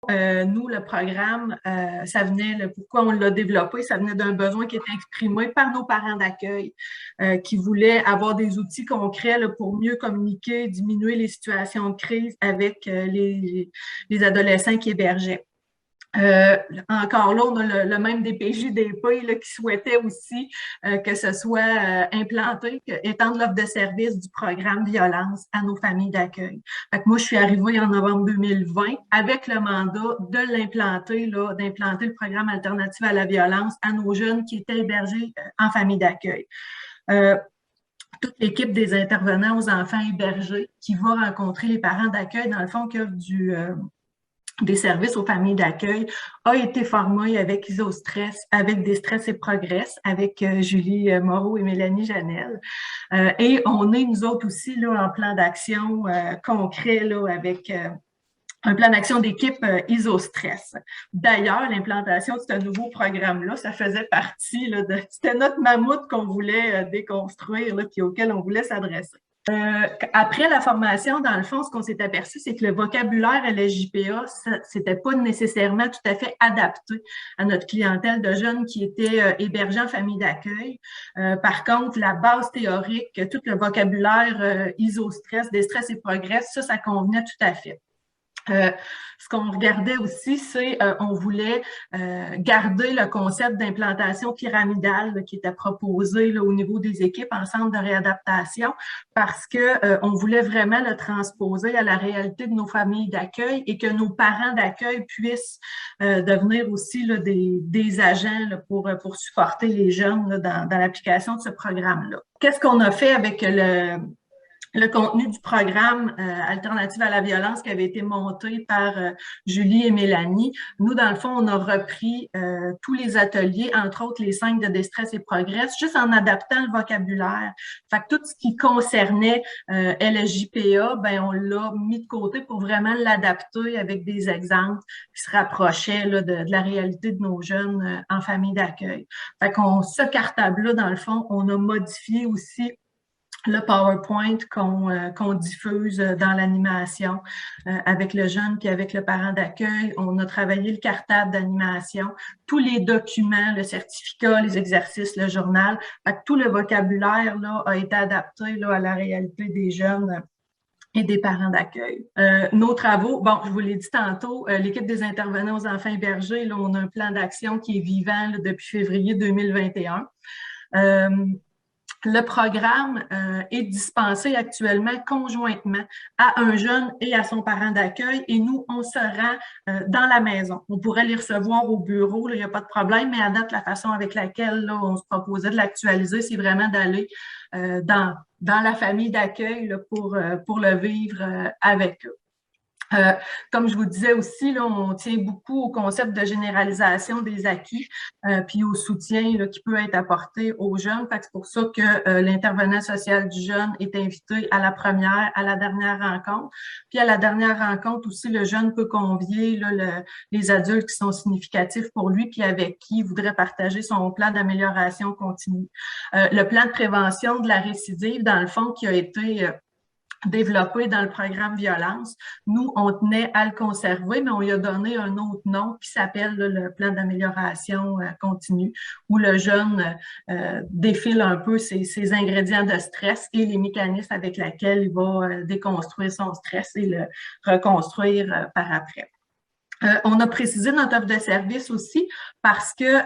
Nous, le programme, ça venait, pourquoi on l'a développé, ça venait d'un besoin qui était exprimé par nos parents d'accueil qui voulaient avoir des outils concrets là, pour mieux communiquer, diminuer les situations de crise avec les adolescents qui hébergeaient. Encore là, on a le même DPJ DP là, qui souhaitait aussi que ce soit implanté, étendre l'offre de service du programme violence à nos familles d'accueil. Fait que moi, je suis arrivée en novembre 2020 avec le mandat de l'implanter, là, d'implanter le programme alternatif à la violence à nos jeunes qui étaient hébergés en famille d'accueil. Toute l'équipe des intervenants aux enfants hébergés qui va rencontrer les parents d'accueil, dans le fond, qui offrent des services aux familles d'accueil, a été formée avec ISOStress, avec Déstress et Progress, avec Julie Moreau et Mélanie Janel. Et on est, nous autres aussi, là, en plan d'action concret, là, avec un plan d'action d'équipe ISOStress. D'ailleurs, l'implantation de ce nouveau programme-là, ça faisait partie, là, c'était notre mammouth qu'on voulait déconstruire, là, puis auquel on voulait s'adresser. Après la formation, dans le fond, ce qu'on s'est aperçu, c'est que le vocabulaire LSJPA, c'était pas nécessairement tout à fait adapté à notre clientèle de jeunes qui étaient hébergés en famille d'accueil. Par contre, la base théorique, tout le vocabulaire ISOStress, Déstress et Progress, ça convenait tout à fait. Ce qu'on regardait aussi, c'est on voulait garder le concept d'implantation pyramidale là, qui était proposé là, au niveau des équipes en centre de réadaptation parce que on voulait vraiment le transposer à la réalité de nos familles d'accueil et que nos parents d'accueil puissent devenir aussi là, des agents là, pour supporter les jeunes là, dans l'application de ce programme-là. Qu'est-ce qu'on a fait avec le contenu du programme Alternative à la violence qui avait été monté par Julie et Mélanie? Nous, dans le fond, on a repris tous les ateliers, entre autres les 5 de Déstress et Progress, juste en adaptant le vocabulaire. Fait que tout ce qui concernait LSJPA, ben on l'a mis de côté pour vraiment l'adapter avec des exemples qui se rapprochaient là, de la réalité de nos jeunes en famille d'accueil. Fait qu'on, ce cartable-là, dans le fond, on a modifié aussi le PowerPoint qu'on diffuse dans l'animation avec le jeune puis avec le parent d'accueil. On a travaillé le cartable d'animation, tous les documents, le certificat, les exercices, le journal. Fait que tout le vocabulaire là, a été adapté là, à la réalité des jeunes et des parents d'accueil. Nos travaux, bon, je vous l'ai dit tantôt, l'équipe des intervenants aux enfants hébergés, là, on a un plan d'action qui est vivant là, depuis février 2021. Le programme est dispensé actuellement conjointement à un jeune et à son parent d'accueil et nous, on se rend dans la maison. On pourrait les recevoir au bureau, il n'y a pas de problème, mais à date, la façon avec laquelle là, on se proposait de l'actualiser, c'est vraiment d'aller dans la famille d'accueil pour le vivre avec eux. Comme je vous disais aussi, là, on tient beaucoup au concept de généralisation des acquis puis au soutien là, qui peut être apporté aux jeunes. C'est pour ça que l'intervenant social du jeune est invité à la première, à la dernière rencontre. Puis à la dernière rencontre aussi, le jeune peut convier là, les adultes qui sont significatifs pour lui puis avec qui il voudrait partager son plan d'amélioration continue. Le plan de prévention de la récidive, dans le fond, qui a été développé dans le programme violence. Nous, on tenait à le conserver, mais on lui a donné un autre nom qui s'appelle le plan d'amélioration continue, où le jeune défile un peu ses ingrédients de stress et les mécanismes avec lesquels il va déconstruire son stress et le reconstruire par après. On a précisé notre offre de service aussi parce que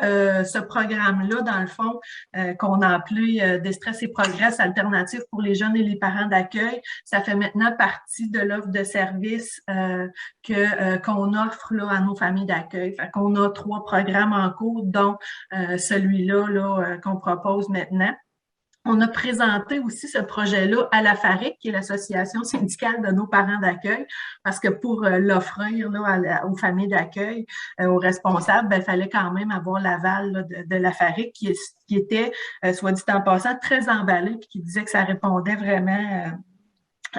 ce programme-là, dans le fond, qu'on a appelé Déstress et Progress alternatif pour les jeunes et les parents d'accueil, ça fait maintenant partie de l'offre de service qu'on offre là, à nos familles d'accueil. Fait qu'on a 3 programmes en cours, dont celui-là là, qu'on propose maintenant. On a présenté aussi ce projet-là à la FARIC, qui est l'association syndicale de nos parents d'accueil, parce que pour l'offrir aux familles d'accueil, aux responsables, il fallait quand même avoir l'aval de la FARIC, qui était, soit dit en passant, très emballée, puis qui disait que ça répondait vraiment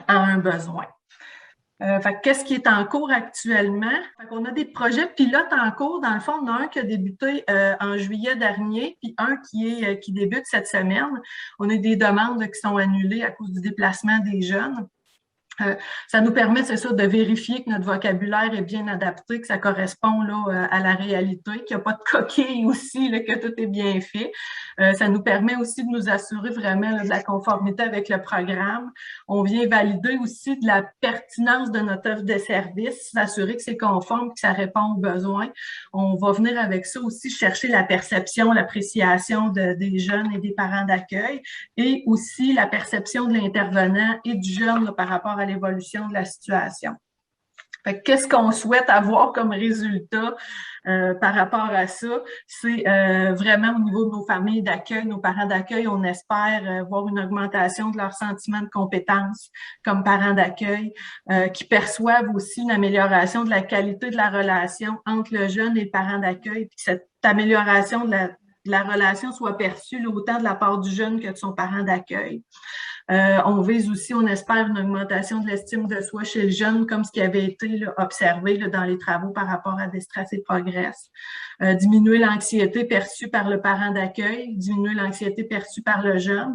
à un besoin. Qu'est-ce qui est en cours actuellement? On a des projets pilotes en cours. Dans le fond, on a un qui a débuté en juillet dernier, puis un qui débute cette semaine. On a des demandes qui sont annulées à cause du déplacement des jeunes. Ça nous permet, c'est ça, de vérifier que notre vocabulaire est bien adapté, que ça correspond là, à la réalité, qu'il n'y a pas de coquilles aussi, là, que tout est bien fait. Ça nous permet aussi de nous assurer vraiment là, de la conformité avec le programme. On vient valider aussi de la pertinence de notre offre de service, s'assurer que c'est conforme, que ça répond aux besoins. On va venir avec ça aussi chercher la perception, l'appréciation des jeunes et des parents d'accueil et aussi la perception de l'intervenant et du jeune là, par rapport à l'évolution de la situation. Qu'est-ce qu'on souhaite avoir comme résultat par rapport à ça? C'est vraiment au niveau de nos familles d'accueil, nos parents d'accueil, on espère voir une augmentation de leur sentiment de compétence comme parents d'accueil, qui perçoivent aussi une amélioration de la qualité de la relation entre le jeune et le parent d'accueil, puis que cette amélioration de la relation soit perçue là, autant de la part du jeune que de son parent d'accueil. On vise aussi, on espère, une augmentation de l'estime de soi chez le jeune, comme ce qui avait été là, observé là, dans les travaux par rapport à Destress et Progress. Diminuer l'anxiété perçue par le parent d'accueil, diminuer l'anxiété perçue par le jeune.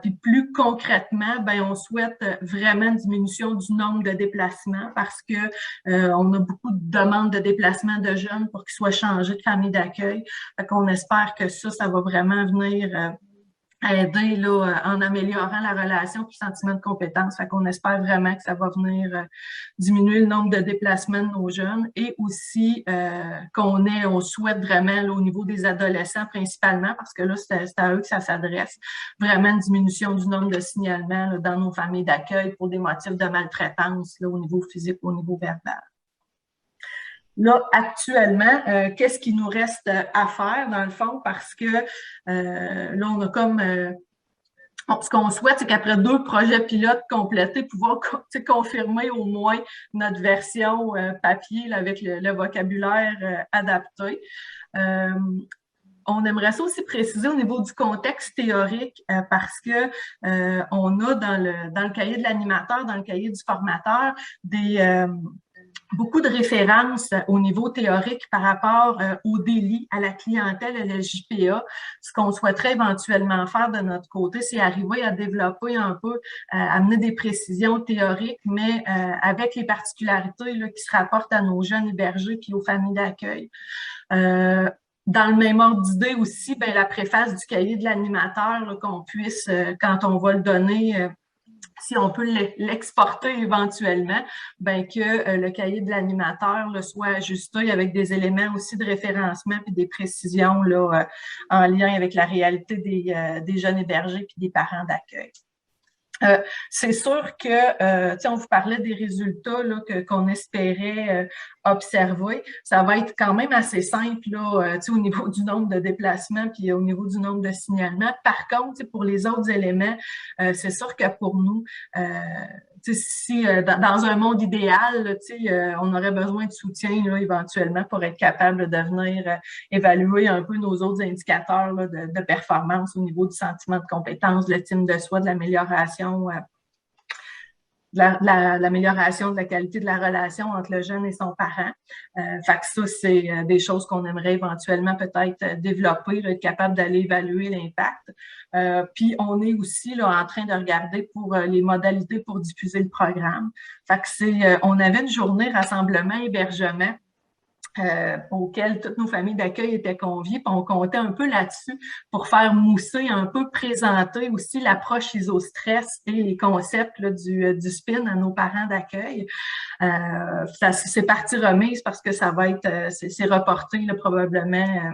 Puis plus concrètement, ben, on souhaite vraiment une diminution du nombre de déplacements parce que on a beaucoup de demandes de déplacement de jeunes pour qu'ils soient changés de famille d'accueil. Fait qu'on espère que ça va vraiment venir aider là, en améliorant la relation et le sentiment de compétence. Fait qu'on espère vraiment que ça va venir diminuer le nombre de déplacements de nos jeunes et aussi on souhaite vraiment là, au niveau des adolescents principalement, parce que là, c'est à eux que ça s'adresse, vraiment une diminution du nombre de signalements là, dans nos familles d'accueil pour des motifs de maltraitance là, au niveau physique, au niveau verbal. Là, actuellement, qu'est-ce qui nous reste à faire, dans le fond, parce que là, on a comme... ce qu'on souhaite, c'est qu'après 2 projets pilotes complétés, pouvoir confirmer au moins notre version papier là, avec le vocabulaire adapté. On aimerait ça aussi préciser au niveau du contexte théorique parce que on a dans le cahier de l'animateur, dans le cahier du formateur, beaucoup de références au niveau théorique par rapport au délit, à la clientèle, à la JPA. Ce qu'on souhaiterait éventuellement faire de notre côté, c'est arriver à développer un peu, amener des précisions théoriques, mais avec les particularités là, qui se rapportent à nos jeunes hébergés puis aux familles d'accueil. Dans le même ordre d'idée aussi, ben, la préface du cahier de l'animateur, qu'on puisse, quand on va le donner, si on peut l'exporter éventuellement, ben que le cahier de l'animateur soit ajusté avec des éléments aussi de référencement puis des précisions là, en lien avec la réalité des jeunes hébergés puis des parents d'accueil. C'est sûr que, on vous parlait des résultats là, qu'on espérait observer. Ça va être quand même assez simple là, au niveau du nombre de déplacements puis au niveau du nombre de signalements. Par contre, pour les autres éléments, c'est sûr que pour nous, si dans un monde idéal, là, on aurait besoin de soutien là, éventuellement pour être capable de venir évaluer un peu nos autres indicateurs là, de performance au niveau du sentiment de compétence, de l'estime de soi, de l'amélioration l'amélioration de la qualité de la relation entre le jeune et son parent. Fait que ça, c'est des choses qu'on aimerait éventuellement peut-être développer, là, être capable d'aller évaluer l'impact. Puis on est aussi là, en train de regarder pour les modalités pour diffuser le programme. Fait que on avait une journée rassemblement hébergement auquel toutes nos familles d'accueil étaient conviées, puis on comptait un peu là-dessus pour faire mousser, un peu présenter aussi l'approche ISO-stress et les concepts là, du SPIN à nos parents d'accueil. C'est partie remise parce que ça va être, c'est reporté là, probablement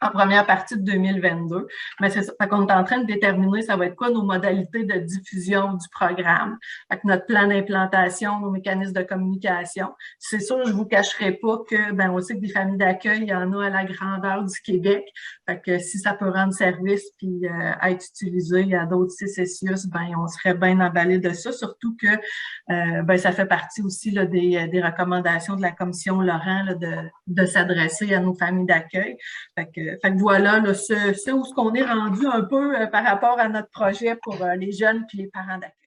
en première partie de 2022. Mais c'est ça. Fait qu'on est en train de déterminer ça va être quoi nos modalités de diffusion du programme. Fait que notre plan d'implantation, nos mécanismes de communication. C'est sûr, je vous cacherai pas que, on sait que des familles d'accueil, il y en a à la grandeur du Québec. Fait que si ça peut rendre service puis être utilisé à d'autres CCCIUS, on serait bien emballé de ça. Surtout que, ça fait partie aussi là, des recommandations de la commission Laurent là, de s'adresser à nos familles d'accueil. Fait que voilà, là, ce où qu'on est rendu un peu par rapport à notre projet pour les jeunes puis les parents d'accueil.